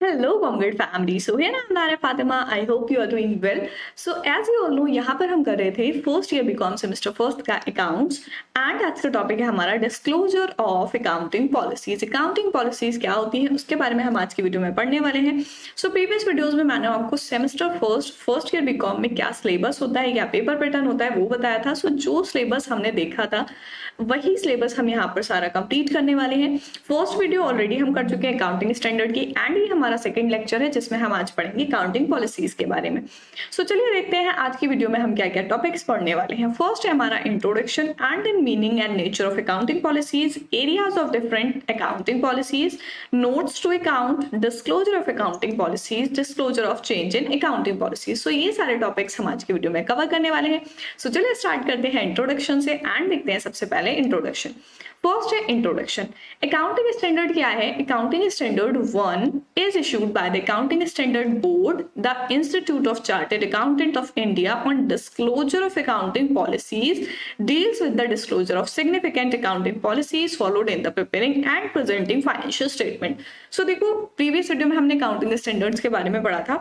Hello, Bongbird family. So here I'm Nara Fatima. I hope you are doing well. So as you all know, यहाँ पर हम कर रहे थे first year BCom semester first का accounts and आज का टॉपिक है हमारा disclosure of accounting policies. Accounting policies क्या होती हैं उसके बारे में हम आज की वीडियो में पढ़ने वाले हैं। सो प्रीवियस वीडियोस में मैंने आपको सेमेस्टर फर्स्ट ईयर बीकॉम में क्या सिलेबस होता है, क्या पेपर पैटर्न होता है वो बताया था। सो जो सिलेबस हमने देखा था वही सिलेबस हम यहाँ पर सारा कंप्लीट करने वाले हैं। फर्स्ट वीडियो ऑलरेडी हम कर चुके हैं अकाउंटिंग स्टैंडर्ड की एंड ये हमारा सेकंड लेक्चर है जिसमें हम आज पढ़ेंगे अकाउंटिंग पॉलिसीज के बारे में। सो चलिए देखते हैं आज की वीडियो में हम क्या क्या टॉपिक्स पढ़ने वाले हैं। फर्स्ट है हमारा introduction and in meaning and nature of accounting policies, areas of different accounting policies, notes to account, disclosure of accounting policies, disclosure of change in accounting policies. So ये सारे टॉपिक्स हम आज की वीडियो में cover करने वाले हैं। सो चलिए स्टार्ट करते हैं इंट्रोडक्शन से एंड देखते हैं सबसे पहले इंट्रोडक्शन। फर्स्ट है इंट्रोडक्शन। अकाउंटिंग स्टैंडर्ड क्या है? Accounting standard 1 is issued by the Accounting Standard Board, the Institute of Chartered Accountants of India on disclosure of accounting policies, deals with the disclosure of significant accounting policies followed in the preparing and presenting financial statement. So देखो previous video में हमने accounting standards के बारे में पढ़ा था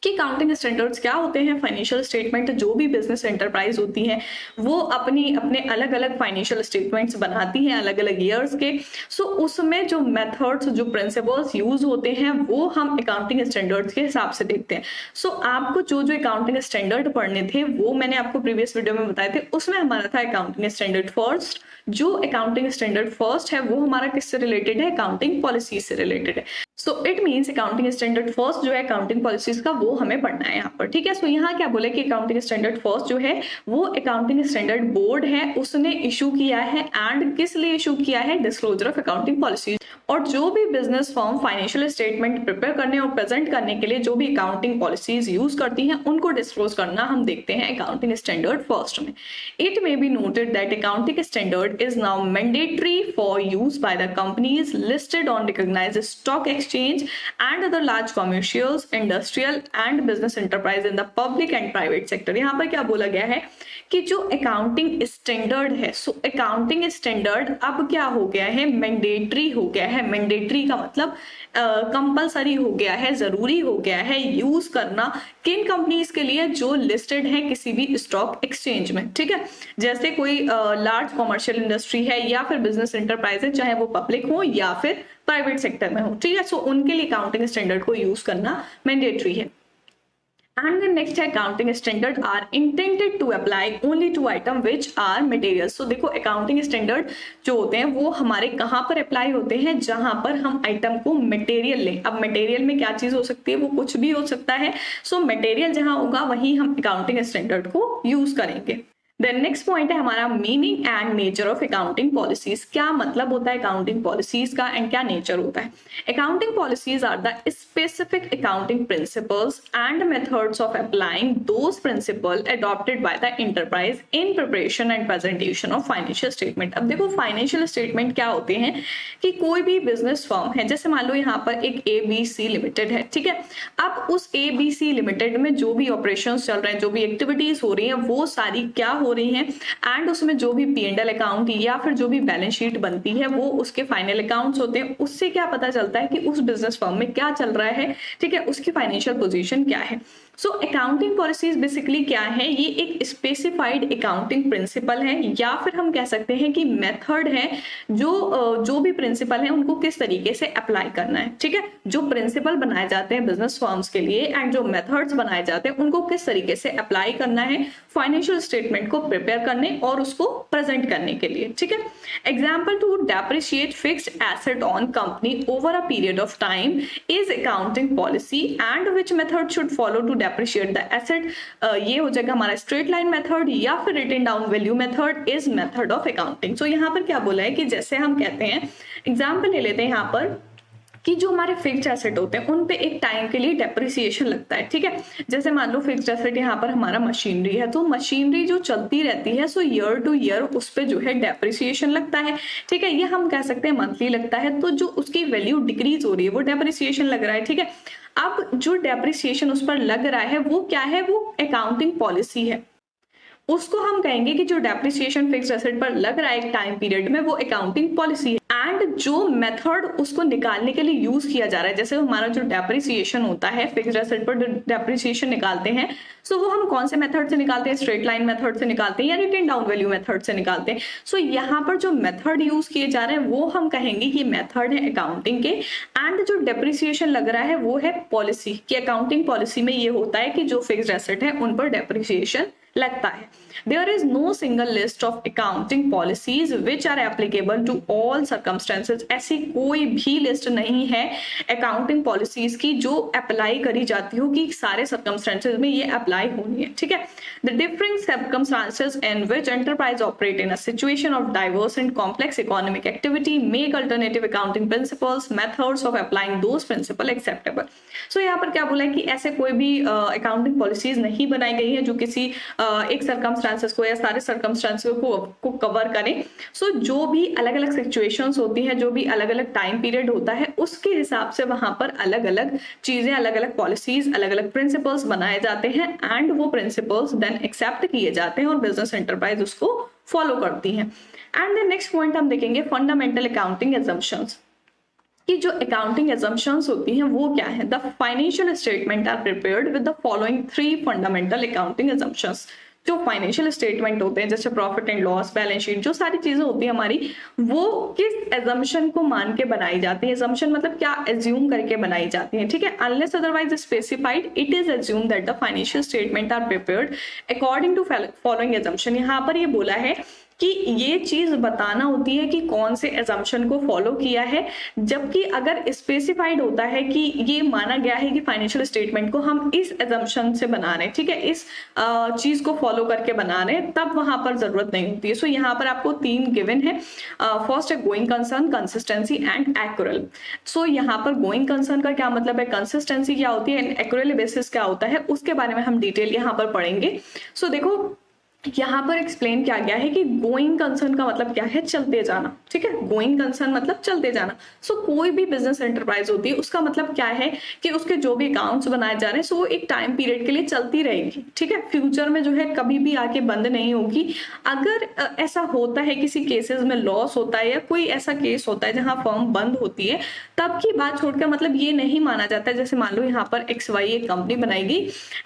कि accounting standards क्या होते हैं। फाइनेंशियल स्टेटमेंट जो भी बिजनेस एंटरप्राइज होती है वो अपने अलग अलग फाइनेंशियल स्टेटमेंट्स बनाती हैं अलग अलग ईयर्स के। सो उसमें जो मेथड्स जो प्रिंसिपल्स यूज होते हैं वो हम अकाउंटिंग स्टैंडर्ड्स के हिसाब से देखते हैं। सो आपको जो जो अकाउंटिंग स्टैंडर्ड पढ़ने थे वो मैंने आपको प्रीवियस वीडियो में बताए थे। उसमें हमारा था अकाउंटिंग स्टैंडर्ड फर्स्ट। जो अकाउंटिंग स्टैंडर्ड फर्स्ट है वो हमारा किससे रिलेटेड है? अकाउंटिंग पॉलिसी से रिलेटेड है। So it means accounting standard first जो है अकाउंटिंग पॉलिसीज का वो हमें पढ़ना है यहाँ पर, ठीक है। सो यहाँ क्या बोले कि अकाउंटिंग स्टैंडर्ड फर्स्ट जो है वो अकाउंटिंग स्टैंडर्ड बोर्ड है उसने इशू किया है एंड किस लिए इशू किया है? Disclosure of accounting policies. और जो भी business firm financial statement prepare करने और प्रेजेंट करने के लिए जो भी अकाउंटिंग पॉलिसीज यूज करती हैं उनको डिस्क्लोज करना हम देखते हैं अकाउंटिंग स्टैंडर्ड फर्स्ट में। It may be noted that accounting standard is now mandatory for use by the companies listed on recognised stock exchange and other large commercials, industrial and business enterprise in the public and private sector। यहाँ पर क्या बोला गया है कि जो accounting standard है, so accounting standard अब क्या हो गया है? मैंडेटरी हो गया है। मैंडेटरी का मतलब कंपलसरी हो गया है, जरूरी हो गया है यूज करना किन कंपनीज के लिए? जो लिस्टेड है किसी भी स्टॉक एक्सचेंज में, ठीक है। जैसे कोई लार्ज कॉमर्शियल इंडस्ट्री है या फिर बिजनेस एंटरप्राइज है, चाहे वो पब्लिक हो या फिर प्राइवेट सेक्टर में हो, ठीक है। सो उनके लिए अकाउंटिंग स्टैंडर्ड को यूज करना मैंडेटरी है। And the next accounting standard are intended to apply only to item which are materials। So देखो accounting standard जो होते हैं वो हमारे कहाँ पर अप्लाई होते हैं? जहां पर हम आइटम को मटेरियल लें। अब मटेरियल में क्या चीज हो सकती है? वो कुछ भी हो सकता है। सो मटेरियल जहां होगा वहीं हम अकाउंटिंग स्टैंडर्ड को यूज करेंगे। देन नेक्स्ट पॉइंट है हमारा meaning and nature of accounting policies. क्या मतलब होता है अकाउंटिंग पॉलिसीज का एंड क्या नेचर होता है? Accounting policies are the specific accounting principles and methods of applying those principle adopted by the enterprise in preparation and presentation of financial statement. अब देखो फाइनेंशियल स्टेटमेंट क्या होते हैं कि कोई भी बिजनेस फर्म है, जैसे मान लो यहाँ पर एक ABC लिमिटेड है, ठीक है। अब उस ABC लिमिटेड में जो भी ऑपरेशन चल रहे हैं, जो भी एक्टिविटीज हो रही है वो सारी क्या हो रही हैं एंड उसमें जो भी P&L अकाउंट या फिर जो भी बैलेंस शीट बनती है वो उसके फाइनल अकाउंट्स होते हैं। उससे क्या पता चलता है कि उस बिजनेस फर्म में क्या चल रहा है, ठीक है, उसकी फाइनेंशियल पोजीशन क्या है। सो अकाउंटिंग पॉलिसीज बेसिकली क्या है? ये एक स्पेसिफाइड अकाउंटिंग प्रिंसिपल है या फिर हम कह सकते हैं कि मेथड है जो भी प्रिंसिपल है उनको किस तरीके से अप्लाई करना है, ठीक है। जो प्रिंसिपल बनाए जाते हैं बिजनेस फर्म्स के लिए एंड जो मेथड्स बनाए जाते हैं उनको किस तरीके से अप्लाई करना है फाइनेंशियल स्टेटमेंट को प्रिपेयर करने और उसको प्रेजेंट करने के लिए, ठीक है। Example to depreciate fixed asset on company over a period of time is accounting policy and which method should follow to depreciate the asset. ये हो जाएगा हमारा स्ट्रेट लाइन मेथड या फिर written down value method is method of accounting. So यहाँ पर क्या बोला है कि जैसे हम कहते हैं, एग्जाम्पल ले लेते हैं यहाँ पर कि जो हमारे फिक्स्ड एसेट होते हैं उन पे एक टाइम के लिए डेप्रिसिएशन लगता है, ठीक है। जैसे मान लो फिक्स्ड एसेट यहाँ पर हमारा मशीनरी है, तो मशीनरी जो चलती रहती है सो ईयर टू ईयर उस पे जो है डेप्रिसिएशन लगता है, ठीक है। ये हम कह सकते हैं मंथली लगता है, तो जो उसकी वैल्यू डिक्रीज हो रही है वो डेप्रिसिएशन लग रहा है, ठीक है। अब जो डेप्रिसिएशन उस पर लग रहा है वो क्या है? वो अकाउंटिंग पॉलिसी है। उसको हम कहेंगे कि जो डेप्रिसिएशन फिक्स्ड एसेट पर लग रहा है एक टाइम पीरियड में वो अकाउंटिंग पॉलिसी है। एंड जो मेथड उसको निकालने के लिए यूज किया जा रहा है, जैसे हमारा जो डेप्रिसिएशन होता है, फिक्स्ड एसेट पर डेप्रिसिएशन निकालते हैं, सो वो हम कौन से मेथड से निकालते हैं, स्ट्रेट लाइन मेथड से निकालते हैं या रिटेन डाउन वैल्यू मेथड से निकालते हैं। सो यहाँ पर जो मेथड यूज किए जा रहे हैं वो हम कहेंगे कि मेथड है अकाउंटिंग के, एंड जो डेप्रिसिएशन लग रहा है वो है पॉलिसी कि अकाउंटिंग पॉलिसी में ये होता है कि जो फिक्स्ड एसेट है उन पर डेप्रिसिएशन लगता है। There is no single list of accounting policies which are applicable to all circumstances। ऐसी कोई भी लिस्ट नहीं है अकाउंटिंग पॉलिसीज की जो अप्लाई करी जाती हो कि सारे सर्कमस्टेंसेज में ये अप्लाई होनी है, ठीक है। The different circumstances in which enterprise operate in a situation of diverse and complex economic activity make alternative accounting principles, methods of applying those principles acceptable। So यहाँ पर क्या बोला है कि ऐसे कोई भी अकाउंटिंग पॉलिसीज नहीं बनाई गई है जो किसी एक सर्कमस्टांसेस को या सारे सर्कमस्टांसेस को कवर करें। सो जो भी अलग अलग सिचुएशंस होती हैं, जो भी अलग अलग टाइम पीरियड होता है, उसके हिसाब से वहां पर अलग अलग चीजें, अलग अलग पॉलिसीज, अलग अलग प्रिंसिपल्स बनाए जाते हैं एंड वो प्रिंसिपल्स देन एक्सेप्ट किए जाते हैं और बिजनेस एंटरप्राइज उसको फॉलो करती है। एंड द नेक्स्ट पॉइंट हम देखेंगे फंडामेंटल अकाउंटिंग एजम्पशंस, कि जो अकाउंटिंग एजम्पशंस होती हैं वो क्या है। The financial statement are prepared with the following 3 fundamental accounting assumptions. जो फाइनेंशियल स्टेटमेंट होते हैं जैसे profit and loss, balance sheet, जो सारी चीजें होती है हमारी, वो किस एजम्पशन को मान के बनाई जाती है। एजम्पशन मतलब क्या, एज्यूम करके बनाई जाती है, ठीक है। Unless otherwise specified it is assume that the financial statement are prepared according to following assumption. यहाँ पर ये बोला है कि ये चीज बताना होती है कि कौन से एजम्पशन को फॉलो किया है, जबकि अगर स्पेसिफाइड होता है कि ये माना गया है कि फाइनेंशियल स्टेटमेंट को हम इस एजम्पशन से बना रहे हैं, ठीक है, इस चीज को फॉलो करके बना रहे हैं, तब वहां पर जरूरत नहीं होती है। सो यहाँ पर आपको 3 गिवन है। फर्स्ट है going concern, consistency and accrual. So यहाँ पर गोइंग कंसर्न का क्या मतलब है, कंसिस्टेंसी क्या होती है, एक्यूरल बेसिस क्या होता है, उसके बारे में हम डिटेल यहाँ पर पढ़ेंगे। सो देखो यहाँ पर एक्सप्लेन किया गया है कि गोइंग कंसर्न का मतलब क्या है, चलते जाना, ठीक है। गोइंग कंसर्न मतलब चलते जाना। सो कोई भी बिजनेस एंटरप्राइज होती है उसका मतलब क्या है कि उसके जो भी अकाउंट्स बनाए जा रहे हैं, सो वो एक टाइम पीरियड के लिए चलती रहेगी, ठीक है। फ्यूचर में जो है कभी भी आके बंद नहीं होगी। अगर ऐसा होता है, किसी केसेस में लॉस होता है या कोई ऐसा केस होता है जहां फर्म बंद होती है, तब की बात छोड़कर मतलब ये नहीं माना जाता है। जैसे मान लो यहाँ पर XY एक कंपनी बनाई गई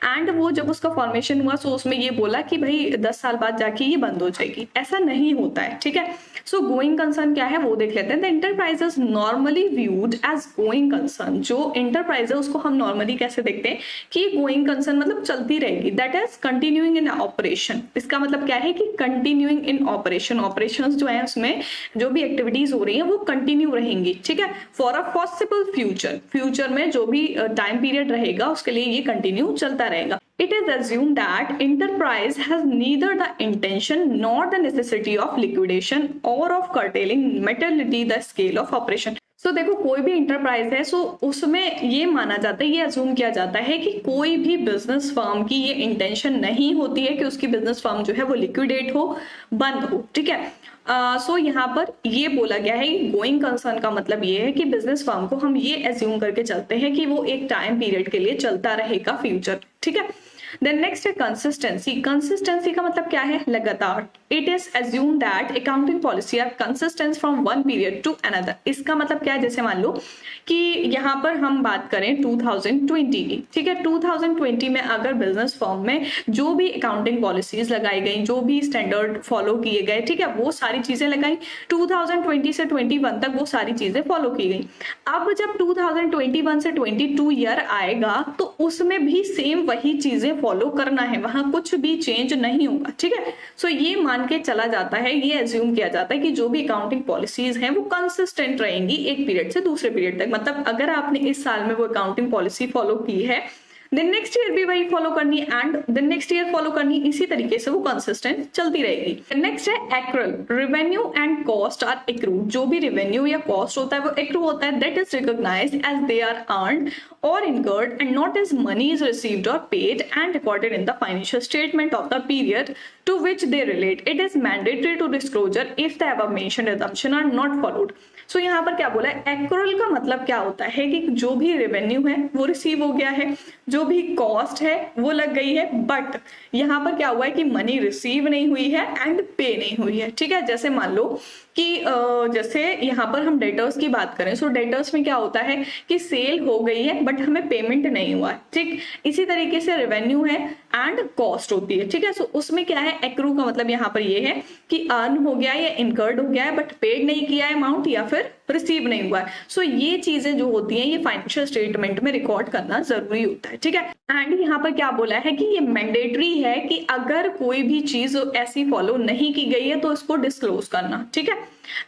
एंड वो जब उसका फॉर्मेशन हुआ, सो उसमें ये बोला कि भाई 10 साल बाद जाके ये बंद हो जाएगी, ऐसा नहीं होता है, ठीक है। सो गोइंग कंसर्न क्या है वो देख लेते हैं। The enterprises normally viewed as going concern. जो एंटरप्राइज है उसको हम नॉर्मली कैसे देखते हैं कि गोइंग कंसर्न मतलब चलती रहेगी, that is continuing in operation. इसका मतलब क्या है कि कंटिन्यूइंग इन ऑपरेशन, ऑपरेशंस जो है उसमें जो भी एक्टिविटीज हो रही है वो कंटिन्यू रहेंगी, ठीक है, for a possible future. Future में जो भी टाइम पीरियड रहेगा उसके लिए ये कंटिन्यू चलता रहेगा। It is assumed that enterprise has neither the intention nor the necessity of liquidation or of curtailing materially the scale of operation। So देखो कोई भी इंटरप्राइज है, सो उसमें ये माना जाता है, ये अज्यूम किया जाता है कि कोई भी बिजनेस फर्म की ये इंटेंशन नहीं होती है कि उसकी बिजनेस फर्म जो है वो लिक्विडेट हो, बंद हो, ठीक है। सो यहाँ पर ये बोला गया है कि गोइंग कंसर्न का मतलब ये है कि बिजनेस फर्म को हम ये एज्यूम करके चलते हैं कि वो एक टाइम पीरियड के लिए चलता रहेगा फ्यूचर, ठीक है। देन नेक्स्ट है कंसिस्टेंसी। कंसिस्टेंसी का मतलब क्या है, लगातार। It is assume that accounting policy are consistent from one period to another. इसका मतलब क्या है, जैसे मान लो कि यहाँ पर हम बात करें 2020 की, ठीक है। 2020 में अगर बिजनेस फर्म में जो भी अकाउंटिंग पॉलिसीज लगाई गई, जो भी स्टैंडर्ड फॉलो किए गए, ठीक है, वो सारी चीजें लगाई। 2020 से 21 तक वो सारी चीजें फॉलो की गई। अब जब 2021 से 22 ईयर आएगा तो उसमें भी सेम वही चीजें फॉलो करना है, वहां कुछ भी चेंज नहीं होगा, ठीक है। सो ये मान के चला जाता है, ये एज्यूम किया जाता है कि जो भी अकाउंटिंग पॉलिसीज हैं वो कंसिस्टेंट रहेंगी एक पीरियड से दूसरे पीरियड तक। मतलब अगर आपने इस साल में वो अकाउंटिंग पॉलिसी फॉलो की है, देन नेक्स्ट ईयर भी वही फॉलो करनी है and then next year follow करनी, इसी तरीके से वो कंसिस्टेंट चलती रहेगी। नेक्स्ट है accrual. Revenue and cost are accrued. जो भी रेवेन्यू या कॉस्ट होता है वो एक्रू होता है, that is recognised as they are earned और incurred and not as money is received or paid and recorded in the financial statement of the period to which they relate. It is mandatory to disclosure if the above mentioned assumption are not followed. So यहाँ पर क्या बोला है, accrual का मतलब क्या होता है कि जो भी रेवेन्यू है वो रिसीव हो गया है, जो जो भी कॉस्ट है वो लग गई है, बट यहाँ पर क्या हुआ है कि मनी रिसीव नहीं हुई है एंड पे नहीं हुई है। ठीक है, जैसे मान लो कि जैसे यहाँ पर हम डेटर्स की बात करें, सो डेटर्स में क्या होता है कि सेल हो गई है बट हमें पेमेंट नहीं हुआ है। ठीक, इसी तरीके से रेवेन्यू है एंड कॉस्ट होती है। ठीक है, सो उसमें क्या है, एक्रू का मतलब यहाँ पर ये है कि अर्न हो गया या इनकर्ड हो गया है बट पेड नहीं किया है अमाउंट, या फिर रिसीव नहीं हुआ है। सो ये चीजें जो होती हैं ये फाइनेंशियल स्टेटमेंट में रिकॉर्ड करना जरूरी होता है। ठीक है, एंड यहाँ पर क्या बोला है कि ये मैंडेटरी है कि अगर कोई भी चीज ऐसी फॉलो नहीं की गई है तो इसको डिस्क्लोज करना। ठीक है,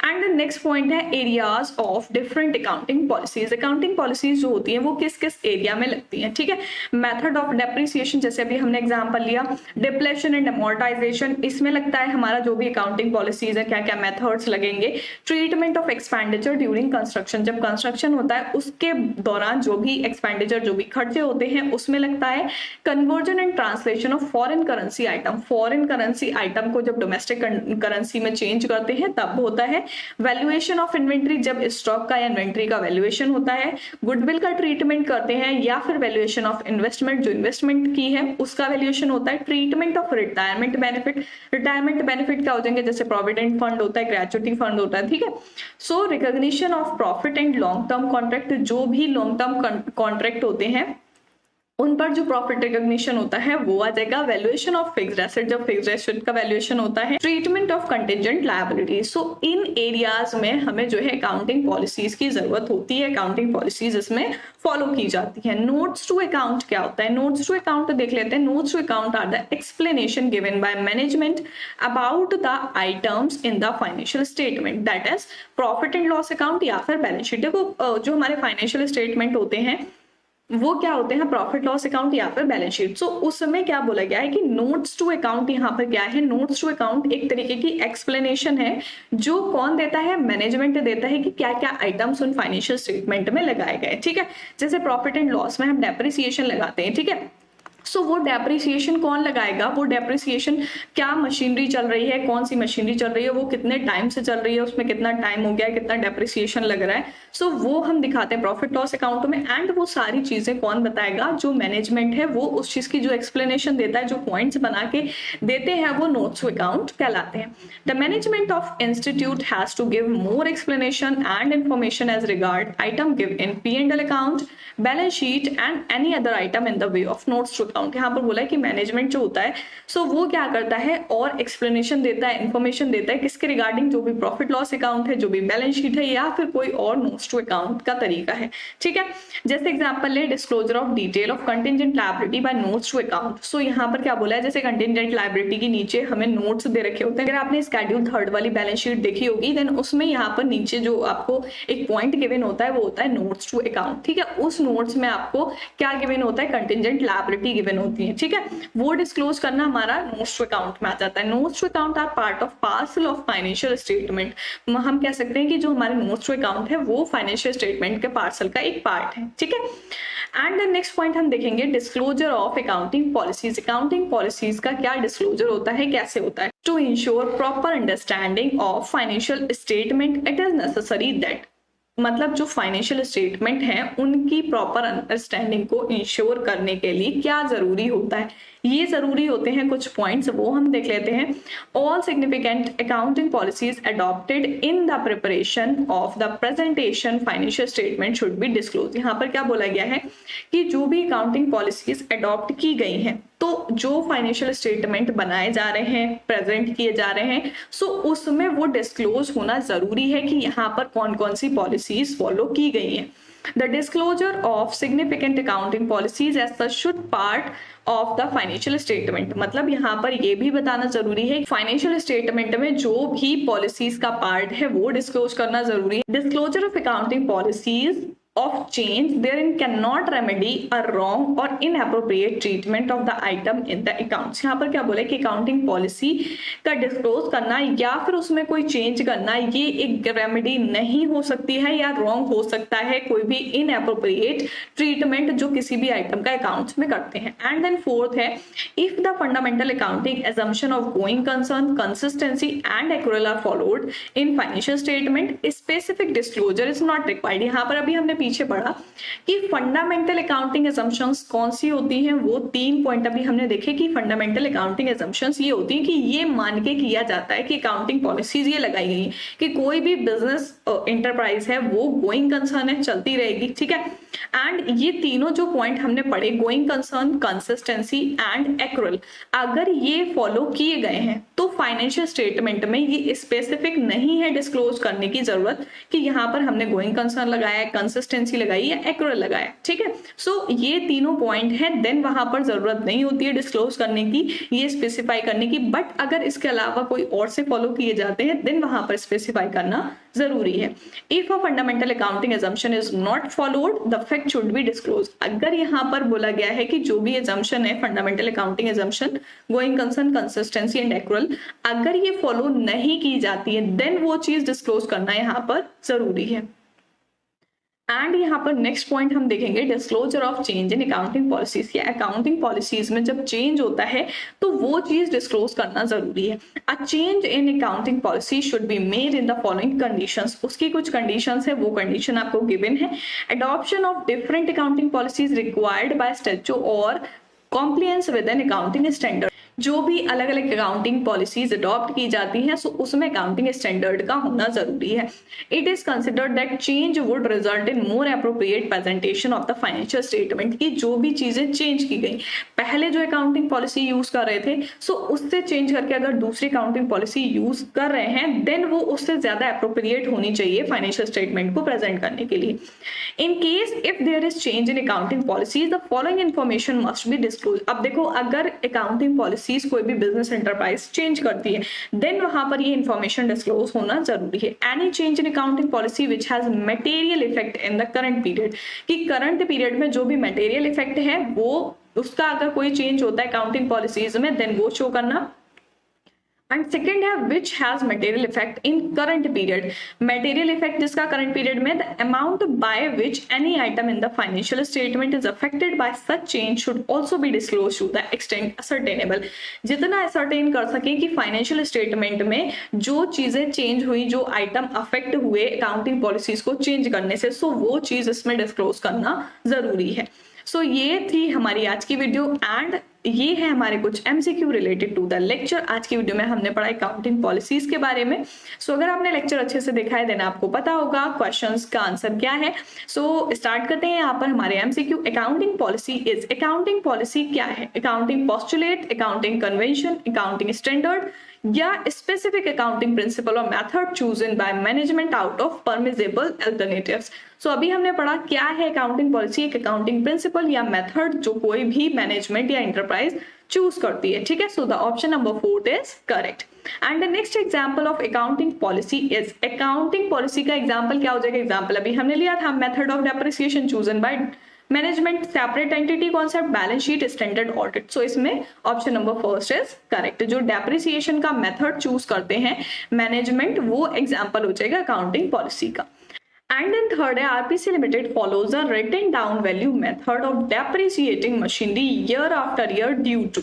एंड नेक्स्ट पॉइंट है areas of different accounting policies. Accounting policies जो होती हैं वो किस किस एरिया में लगती हैं। ठीक है, मेथड ऑफ डेप्रिसिएशन, जैसे अभी हमने एग्जांपल लिया, डिप्लेशन एंड अमोर्टाइजेशन, इसमें लगता है हमारा जो भी अकाउंटिंग पॉलिसीज है क्या क्या मेथड्स लगेंगे। Treatment of expenditure during construction, जब कंस्ट्रक्शन होता है उसके दौरान जो भी एक्सपेंडिचर, जो भी खर्चे होते हैं उसमें लगता है। Conversion and translation of foreign currency item, foreign currency item को जब डोमेस्टिक करेंसी में चेंज करते हैं तब होता है। वैल्यूएशन ऑफ इन्वेंट्री, जब स्टॉक का या इन्वेंट्री का वैल्यूएशन होता है। गुडविल का ट्रीटमेंट करते हैं, या फिर वैल्यूएशन ऑफ इन्वेस्टमेंट, जो इन्वेस्टमेंट की है उसका वैल्यूएशन होता है। Treatment of retirement benefit, retirement benefit क्या हो जाएंगे, जैसे प्रोविडेंट फंड होता है, ग्रेचुटी फंड होता है। ठीक है, so recognition of profit and long term contract, जो भी लॉन्ग टर्म कॉन्ट्रैक्ट होते हैं उन पर जो प्रॉफिट रिकॉग्निशन होता है वो आ जाएगा। वैल्यूएशन ऑफ फिक्स्ड एसेट, जब फिक्स्ड एसेट का वैल्यूएशन होता है। Treatment of contingent liability, so in areas में हमें जो है अकाउंटिंग पॉलिसीज की जरूरत होती है, अकाउंटिंग पॉलिसीज इसमें फॉलो की जाती है। नोट्स टू अकाउंट क्या होता है, नोट्स टू अकाउंट देख लेते हैं। Notes to account are the explanation given by management about the items in the financial statement, that is profit and loss account या फिर बैलेंस शीट। देखो जो हमारे फाइनेंशियल स्टेटमेंट होते हैं वो क्या होते हैं, प्रॉफिट लॉस अकाउंट या फिर बैलेंस शीट। सो उसमें क्या बोला गया है कि नोट्स टू अकाउंट, यहाँ पर क्या है, नोट्स टू अकाउंट एक तरीके की एक्सप्लेनेशन है जो कौन देता है, मैनेजमेंट देता है कि क्या क्या आइटम्स उन फाइनेंशियल स्टेटमेंट में लगाए गए। ठीक है, जैसे प्रॉफिट एंड लॉस में हम डेप्रिसिएशन लगाते हैं। ठीक है, सो वो डेप्रिसिएशन कौन लगाएगा, वो डेप्रिसिएशन क्या मशीनरी चल रही है, कौन सी मशीनरी चल रही है, वो कितने टाइम से चल रही है, उसमें कितना टाइम हो गया है, कितना डेप्रिसिएशन लग रहा है। सो वो हम दिखाते हैं प्रॉफिट लॉस अकाउंट में। एंड वो सारी चीजें कौन बताएगा, जो मैनेजमेंट है, वो उस चीज की जो एक्सप्लेनेशन देता है, जो पॉइंट्स बना के देते हैं, वो नोट्स टू अकाउंट कहलाते हैं। The management of institute has to give more explanation and information as regard item give in P&L account, balance sheet and any other item in the way of notes to account. यहाँ पर बोला है कि management जो होता है सो वो क्या करता है और एक्सप्लेनेशन देता है, इंफॉर्मेशन देता है किसके रिगार्डिंग, जो भी प्रॉफिट लॉस अकाउंट है, जो भी बैलेंस शीट है, या फिर कोई और नोट्स टू अकाउंट का तरीका है। ठीक है, जैसे एग्जांपल ले, disclosure of detail of contingent liability by notes to account. So यहाँ पर क्या बोला है, जैसे कंटिजेंट लायबिलिटी के नीचे हमें नोट्स दे रखे होते हैं। अगर आपने स्केड्यूल 3 वाली बैलेंस शीट देखी होगी देन उसमें यहाँ पर नीचे जो आपको एक पॉइंट गिवन होता है वो होता है नोट्स टू अकाउंट। ठीक है, उस नोट्स में आपको क्या गिवन होता है, कंटिजेंट लायबिलिटी गिवन होती है। ठीक है, वो डिस्क्लोज करना हमारा नोट्स टू अकाउंट में आ जाता है। Notes to account are part of parcel of financial statement. हम कह सकते हैं कि जो हमारे नोट्स टू अकाउंट है वो फाइनेंशियल स्टेटमेंट के पार्सल का एक पार्ट है। ठीक है, एंड नेक्स्ट पॉइंट हम देखेंगे disclosure of accounting policies. Accounting policies का क्या डिस्क्लोजर होता है, कैसे होता है। To ensure proper understanding of financial statement it is necessary that, मतलब जो फाइनेंशियल स्टेटमेंट है उनकी प्रॉपर अंडरस्टैंडिंग को इंश्योर करने के लिए क्या जरूरी होता है, ये जरूरी होते हैं कुछ पॉइंट्स, वो हम देख लेते हैं। All significant accounting policies adopted in the preparation of the presentation financial statement should be disclose. यहाँ पर क्या बोला गया है कि जो भी अकाउंटिंग पॉलिसीज अडॉप्ट की गई हैं तो जो फाइनेंशियल स्टेटमेंट बनाए जा रहे हैं, प्रेजेंट किए जा रहे हैं, सो उसमें वो डिस्क्लोज होना जरूरी है कि यहाँ पर कौन कौन सी पॉलिसीज फॉलो की गई हैं। The disclosure of significant accounting policies as such should part of the financial statement। मतलब यहाँ पर ये भी बताना जरूरी है फाइनेंशियल स्टेटमेंट में जो भी पॉलिसीज का पार्ट है वो डिस्क्लोज करना जरूरी है। Disclosure of accounting policies of change therein cannot remedy a wrong or inappropriate treatment of the item in the accounts। यहाँ पर क्या बोला है कि अकाउंटिंग पॉलिसी का डिस्क्लोज करना या फिर उसमें कोई चेंज करना ये एक रेमेडी नहीं हो सकती है या रॉन्ग हो सकता है कोई भी इनएप्रोप्रिएट ट्रीटमेंट जो किसी भी आइटम का अकाउंट्स में करते हैं। एंड देन फोर्थ है if the fundamental accounting assumption of going concern consistency and accrual are followed in financial statement specific disclosure is not required. यहाँ पर अभी हमने पीछे पढ़ा कि फंडामेंटल अकाउंटिंग एजम्पशंस कौन सी होती हैं, वो 3 पॉइंट अभी हमने देखे कि फंडामेंटल अकाउंटिंग एजम्पशंस ये होती हैं कि ये मान के किया जाता है कि अकाउंटिंग पॉलिसीज ये लगाई गई कि कोई भी बिजनेस इंटरप्राइज है वो गोइंग कंसर्न है, चलती रहेगी, ठीक है। एंड ये तीनों जो पॉइंट हमने पढ़े, going concern, consistency and accrual, अगर ये फॉलो किए गए हैं तो फाइनेंशियल स्टेटमेंट में ये स्पेसिफिक नहीं है डिस्क्लोज करने की जरूरत कि यहाँ पर हमने गोइंग कंसर्न लगाया है, कंसिस्टेंसी लगाई या एक्रूअल लगाया, ठीक है। सो ये तीनों पॉइंट हैं, देन वहां पर जरूरत नहीं होती है डिस्क्लोज करने की, ये स्पेसिफाई करने की। बट अगर इसके अलावा कोई और से फॉलो किए जाते हैं देन वहां पर स्पेसिफाई करना जरूरी है। If a fundamental accounting assumption is not followed the fact should be disclose. अगर यहाँ पर बोला गया है कि जो भी assumption है fundamental accounting assumption, going concern, consistency and accrual, अगर ये फॉलो नहीं की जाती है देन वो चीज डिस्क्लोज करना यहाँ पर जरूरी है। एंड यहाँ पर नेक्स्ट पॉइंट हम देखेंगे disclosure of change in accounting policies. या अकाउंटिंग पॉलिसीज में जब चेंज होता है तो वो चीज डिस्क्लोज करना जरूरी है। A change in accounting policy should be made in the following conditions. उसकी कुछ कंडीशंस है, वो कंडीशन आपको गिवन है। Adoption of different accounting policies required by statute और compliance with an accounting standard. जो भी अलग अलग अकाउंटिंग पॉलिसीज अडॉप्ट की जाती हैं सो उसमें अकाउंटिंग स्टैंडर्ड का होना जरूरी है। It is considered that change would result in more appropriate presentation of the financial statement. की जो भी चीजें चेंज की गई, पहले जो अकाउंटिंग पॉलिसी यूज कर रहे थे सो उससे चेंज करके अगर दूसरी अकाउंटिंग पॉलिसी यूज कर रहे हैं देन वो उससे ज्यादा एप्रोप्रिएट होनी चाहिए फाइनेंशियल स्टेटमेंट को प्रेजेंट करने के लिए। In case if there is change in accounting policies the following information must be disclose. अब देखो, अगर अकाउंटिंग पॉलिसीज कोई भी बिजनेस एंटरप्राइज चेंज करती है देन वहां पर ये इन्फॉर्मेशन डिस्क्लोज होना जरूरी है। Any change in accounting policy which has material effect in the current period, कि करंट पीरियड में जो भी मटेरियल इफेक्ट है वो उसका अगर कोई चेंज होता है अकाउंटिंग पॉलिसीज में देन वो शो करना। एंड सेकेंड है which has material effect in current period. Material effect जिसका करंट पीरियड में, the amount by which any item in the financial statement is affected by such change should also be disclose to the extent ascertainable. जितना ascertain कर सके कि financial statement में जो चीजें change हुई, जो आइटम अफेक्ट हुए अकाउंटिंग पॉलिसीज को चेंज करने से, सो वो चीज इसमें डिस्क्लोज करना जरूरी है। सो ये थी हमारी आज की वीडियो एंड ये है हमारे कुछ MCQ related to the lecture. आज की वीडियो में हमने पढ़ा अकाउंटिंग पॉलिसीज के बारे में। सो अगर आपने लेक्चर अच्छे से देखा है देन आपको पता होगा क्वेश्चंस का आंसर क्या है। सो स्टार्ट करते हैं यहाँ पर हमारे MCQ. Accounting policy is, accounting policy क्या है? Accounting postulate, accounting convention, accounting standard या स्पेसिफिक अकाउंटिंग प्रिंसिपल और method chosen by management out of permissible alternatives. So अभी हमने पढ़ा क्या है अकाउंटिंग पॉलिसी, एक अकाउंटिंग प्रिंसिपल या मेथड जो कोई भी मैनेजमेंट या एंटरप्राइज चूज करती है, ठीक है। So the option number 4 is correct. And the next example of accounting policy is, accounting policy का एग्जांपल क्या हो जाएगा? एग्जांपल अभी हमने लिया था method of depreciation chosen by management, separate entity concept, balance sheet, standard audit. So इसमें option number 1 is correct. जो डेप्रिसिएशन का मेथड चूज करते हैं मैनेजमेंट, वो एग्जांपल हो जाएगा अकाउंटिंग पॉलिसी का। एंड देन थर्ड है RPC limited follows a written down value method of depreciating machinery year after year due to.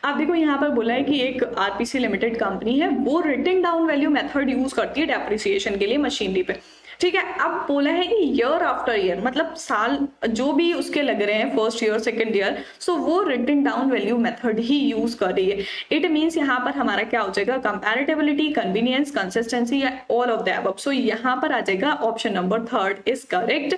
अब देखो यहाँ पर बोला है कि एक आरपीसी लिमिटेड कंपनी है वो written down value method use करती है डेप्रिसिएशन के लिए मशीनरी पे, ठीक है। अब बोला है कि ईयर आफ्टर ईयर, मतलब साल जो भी उसके लग रहे हैं फर्स्ट ईयर सेकंड ईयर, सो वो रिटन डाउन वैल्यू मेथड ही यूज कर रही है। इट मींस यहाँ पर हमारा क्या हो जाएगा? कंपैरेटिबिलिटी, कन्वीनियंस, कंसिस्टेंसी या ऑल ऑफ द अबव। सो यहाँ पर आ जाएगा option number 3 is correct.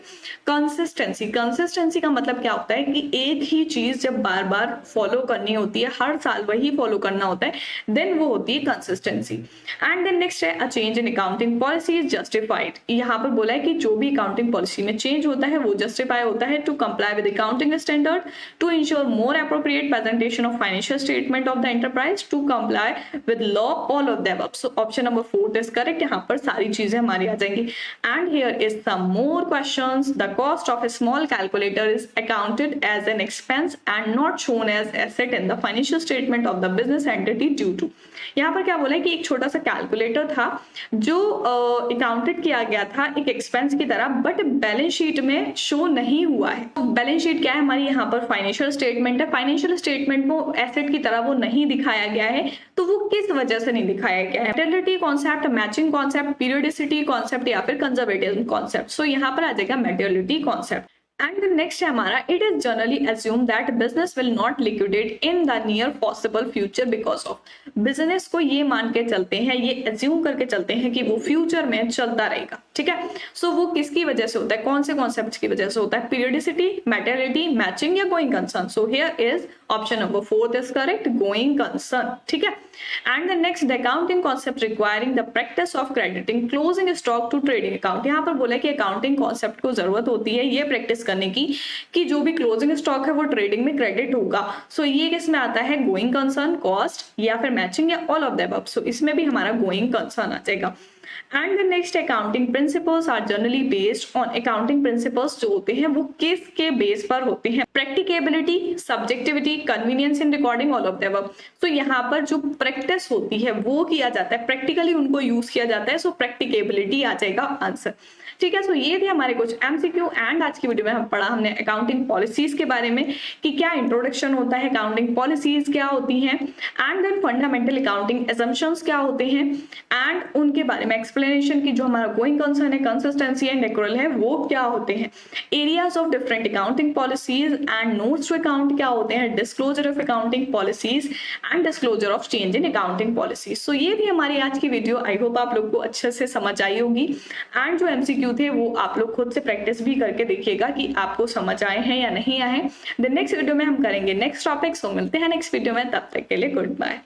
Consistency, consistency का मतलब क्या होता है कि एक ही चीज जब बार बार फॉलो करनी होती है, हर साल वही फॉलो करना होता है, देन वो होती है कंसिस्टेंसी। एंड देन नेक्स्ट है a change in accounting policy is justified. यहाँ पर बोला है कि जो भी अकाउंटिंग पॉलिसी में चेंज होता है वो जस्टिफाई होता है to comply with accounting standard, to ensure more appropriate presentation of financial statement of the enterprise, to comply with law, all of the above. So option number 4 is correct. यहाँ पर सारी चीजें हमारी आ जाएंगी। And here is some more questions. The cost of a small calculator is accounted as an expense and not shown as asset in the financial statement of the business entity due to. यहाँ पर क्या बोला है कि एक छोटा सा calculator था जो अकाउंटेड किया गया था एक एक्सपेंस की तरह, बट बैलेंस शीट में शो नहीं हुआ है। बैलेंस शीट क्या है हमारी, यहाँ पर फाइनेंशियल स्टेटमेंट है। फाइनेंशियल स्टेटमेंट को एसेट की तरह वो नहीं दिखाया गया है, तो वो किस वजह से नहीं दिखाया गया है? Materiality concept, matching concept, periodicity concept या फिर कंजर्वेटिज्म कॉन्सेप्ट। सो यहाँ पर आ जाएगा मेटेरियलिटी कॉन्सेप्ट। एंड नेक्स्ट है हमारा, it is generally assume that business will not liquidate in the near possible future because of. Business को ये मान के चलते हैं, ये एज्यूम करके चलते हैं कि वो फ्यूचर में चलता रहेगा, ठीक है। सो वो किसकी वजह से होता है, कौन से कॉन्सेप्ट की वजह से होता है? पीरियोडिसिटी, मेटेरियलिटी, मैचिंग या going concern. So here is option number 4 is correct, going concern, ठीक है। And the next, the accounting concept requiring the practice of crediting closing stock to trading account. यहाँ पर बोला कि अकाउंटिंग कॉन्सेप्ट को जरूरत होती है ये प्रैक्टिस करने की कि जो भी क्लोजिंग स्टॉक है वो ट्रेडिंग में क्रेडिट होगा। सो ये किस में आता है, गोइंग कंसर्न, कॉस्ट या फिर मैचिंग या all of the above. So इसमें भी हमारा गोइंग कंसर्न आ जाएगा। And the next, accounting principles are generally based on. Accounting principles जो होते हैं वो किसके बेस पर होते हैं? Practicability, subjectivity, convenience in recording, all of the above. तो यहाँ पर जो प्रैक्टिस होती है वो किया जाता है, प्रैक्टिकली उनको यूज किया जाता है। सो प्रैक्टिकेबिलिटी आ जाएगा आंसर, ठीक है। सो ये थे हमारे कुछ एमसीक्यू। एंड आज की वीडियो में हम पढ़ा हमने अकाउंटिंग पॉलिसीज के बारे में कि क्या इंट्रोडक्शन होता है, अकाउंटिंग पॉलिसीज क्या होती हैं, and then fundamental accounting assumptions क्या होते हैं, एंड उनके बारे में एक्सप्लेनेशन की जो हमारा गोइंग कंसर्न है, कंसिस्टेंसी एंड एक्रूअल है वो क्या होते हैं, areas of different accounting policies and notes to account क्या होते हैं, disclosure of accounting policies and disclosure of change in accounting policies. So ये थी हमारी आज की वीडियो। आई होप आप लोग को अच्छे से समझ आई होगी। एंड जो एमसीक्यू थे वो आप लोग खुद से प्रैक्टिस भी करके देखिएगा कि आपको समझ आए हैं या नहीं आए हैं। द नेक्स्ट वीडियो में हम करेंगे नेक्स्ट टॉपिक। सो मिलते हैं नेक्स्ट वीडियो में, तब तक के लिए गुड बाय।